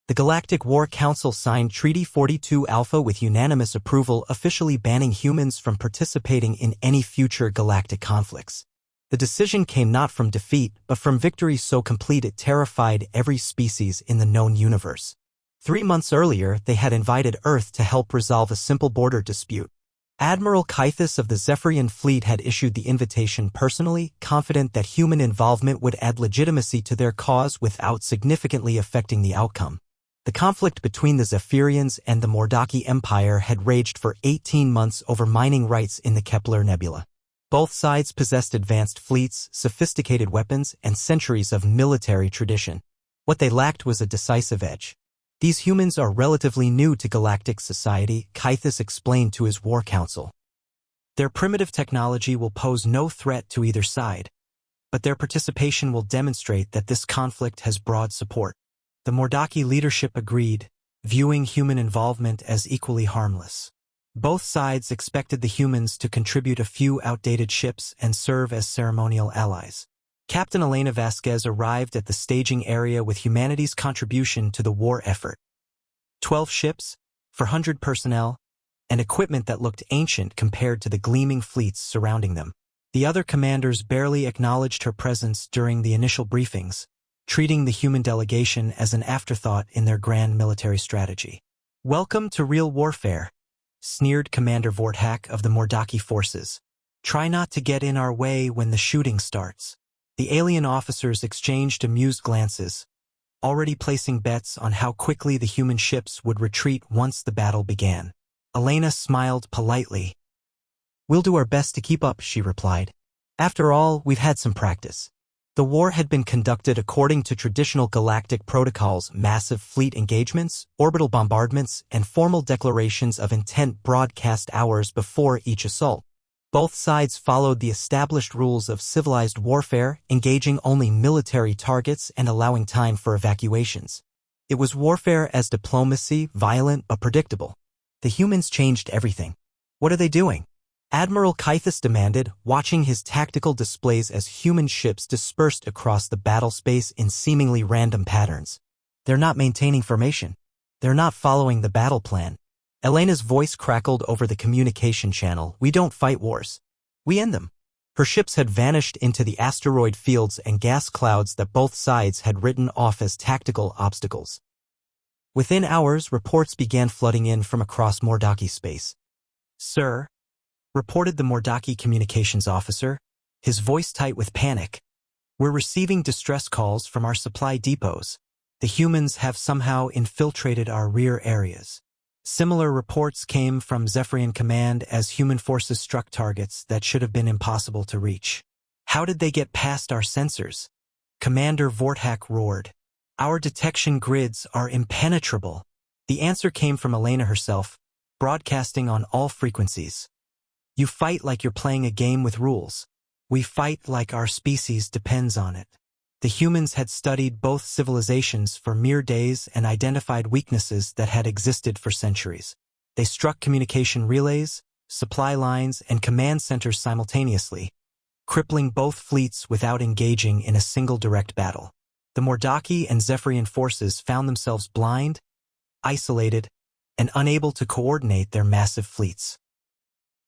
The Galactic War Council signed Treaty 42 Alpha with unanimous approval, officially banning humans from participating in any future galactic conflicts. The decision came not from defeat, but from victory so complete it terrified every species in the known universe. 3 months earlier, they had invited Earth to help resolve a simple border dispute. Admiral Kythus of the Zephyrian fleet had issued the invitation personally, confident that human involvement would add legitimacy to their cause without significantly affecting the outcome. The conflict between the Zephyrians and the Mordaki Empire had raged for 18 months over mining rights in the Kepler Nebula. Both sides possessed advanced fleets, sophisticated weapons, and centuries of military tradition. What they lacked was a decisive edge. These humans are relatively new to galactic society, Kythus explained to his war council. Their primitive technology will pose no threat to either side, but their participation will demonstrate that this conflict has broad support. The Mordaki leadership agreed, viewing human involvement as equally harmless. Both sides expected the humans to contribute a few outdated ships and serve as ceremonial allies. Captain Elena Vasquez arrived at the staging area with humanity's contribution to the war effort. 12 ships, 400 personnel, and equipment that looked ancient compared to the gleaming fleets surrounding them. The other commanders barely acknowledged her presence during the initial briefings, treating the human delegation as an afterthought in their grand military strategy. "Welcome to real warfare," sneered Commander Vorthak of the Mordaki forces. "Try not to get in our way when the shooting starts." The alien officers exchanged amused glances, already placing bets on how quickly the human ships would retreat once the battle began. Elena smiled politely. "We'll do our best to keep up," she replied. "After all, we've had some practice." The war had been conducted according to traditional galactic protocols: massive fleet engagements, orbital bombardments, and formal declarations of intent broadcast hours before each assault. Both sides followed the established rules of civilized warfare, engaging only military targets and allowing time for evacuations. It was warfare as diplomacy, violent but predictable. The humans changed everything. "What are they doing?" Admiral Kythus demanded, watching his tactical displays as human ships dispersed across the battle space in seemingly random patterns. "They're not maintaining formation. They're not following the battle plan." Elena's voice crackled over the communication channel. "We don't fight wars. We end them." Her ships had vanished into the asteroid fields and gas clouds that both sides had written off as tactical obstacles. Within hours, reports began flooding in from across Mordaki space. "Sir," reported the Mordaki communications officer, his voice tight with panic, "we're receiving distress calls from our supply depots. The humans have somehow infiltrated our rear areas." Similar reports came from Zephyrian Command as human forces struck targets that should have been impossible to reach. "How did they get past our sensors?" Commander Vorthak roared. "Our detection grids are impenetrable." The answer came from Elena herself, broadcasting on all frequencies. "You fight like you're playing a game with rules. We fight like our species depends on it." The humans had studied both civilizations for mere days and identified weaknesses that had existed for centuries. They struck communication relays, supply lines, and command centers simultaneously, crippling both fleets without engaging in a single direct battle. The Mordaki and Zephyrian forces found themselves blind, isolated, and unable to coordinate their massive fleets.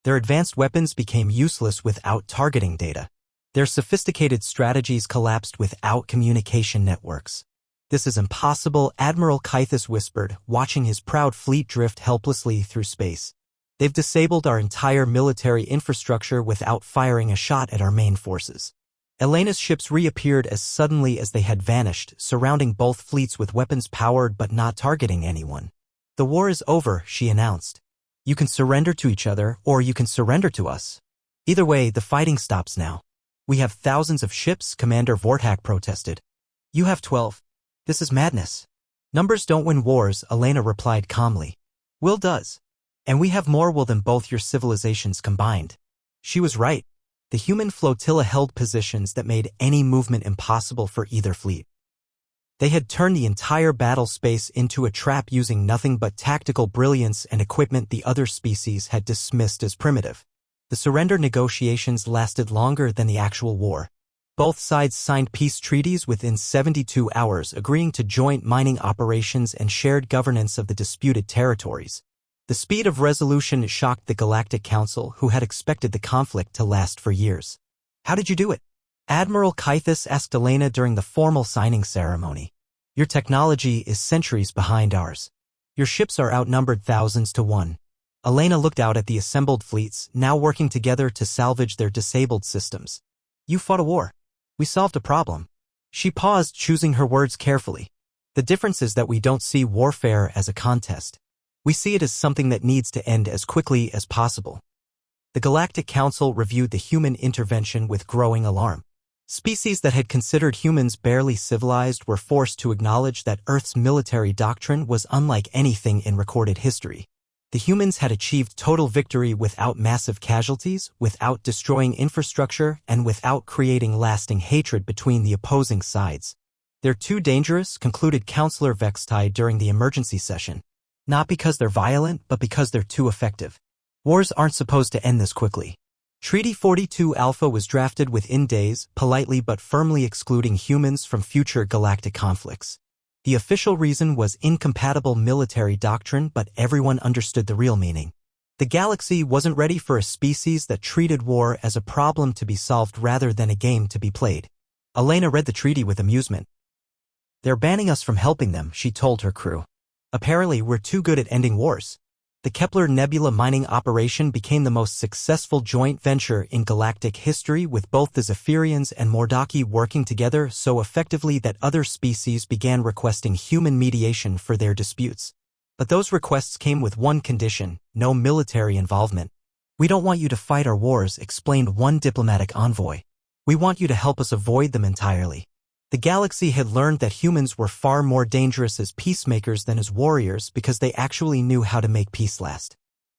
Their advanced weapons became useless without targeting data. Their sophisticated strategies collapsed without communication networks. "This is impossible," Admiral Kythus whispered, watching his proud fleet drift helplessly through space. "They've disabled our entire military infrastructure without firing a shot at our main forces." Elena's ships reappeared as suddenly as they had vanished, surrounding both fleets with weapons powered but not targeting anyone. "The war is over," she announced. "You can surrender to each other, or you can surrender to us. Either way, the fighting stops now." "We have thousands of ships," Commander Vorthak protested. "You have 12. This is madness." "Numbers don't win wars," Elena replied calmly. "Will does. And we have more will than both your civilizations combined." She was right. The human flotilla held positions that made any movement impossible for either fleet. They had turned the entire battle space into a trap using nothing but tactical brilliance and equipment the other species had dismissed as primitive. The surrender negotiations lasted longer than the actual war. Both sides signed peace treaties within 72 hours, agreeing to joint mining operations and shared governance of the disputed territories. The speed of resolution shocked the Galactic Council, who had expected the conflict to last for years. "How did you do it?" Admiral Kythus asked Elena during the formal signing ceremony. "Your technology is centuries behind ours. Your ships are outnumbered thousands to one." Elena looked out at the assembled fleets, now working together to salvage their disabled systems. "You fought a war. We solved a problem." She paused, choosing her words carefully. "The difference is that we don't see warfare as a contest. We see it as something that needs to end as quickly as possible." The Galactic Council reviewed the human intervention with growing alarm. Species that had considered humans barely civilized were forced to acknowledge that Earth's military doctrine was unlike anything in recorded history. The humans had achieved total victory without massive casualties, without destroying infrastructure, and without creating lasting hatred between the opposing sides. "They're too dangerous," concluded Counselor Vextai during the emergency session. "Not because they're violent, but because they're too effective. Wars aren't supposed to end this quickly." Treaty 42 Alpha was drafted within days, politely but firmly excluding humans from future galactic conflicts. The official reason was incompatible military doctrine, but everyone understood the real meaning. The galaxy wasn't ready for a species that treated war as a problem to be solved rather than a game to be played. Elena read the treaty with amusement. "They're banning us from helping them," she told her crew. "Apparently we're too good at ending wars." The Kepler Nebula mining operation became the most successful joint venture in galactic history, with both the Zephyrians and Mordaki working together so effectively that other species began requesting human mediation for their disputes. But those requests came with one condition: no military involvement. "We don't want you to fight our wars," explained one diplomatic envoy. "We want you to help us avoid them entirely." The galaxy had learned that humans were far more dangerous as peacemakers than as warriors because they actually knew how to make peace last.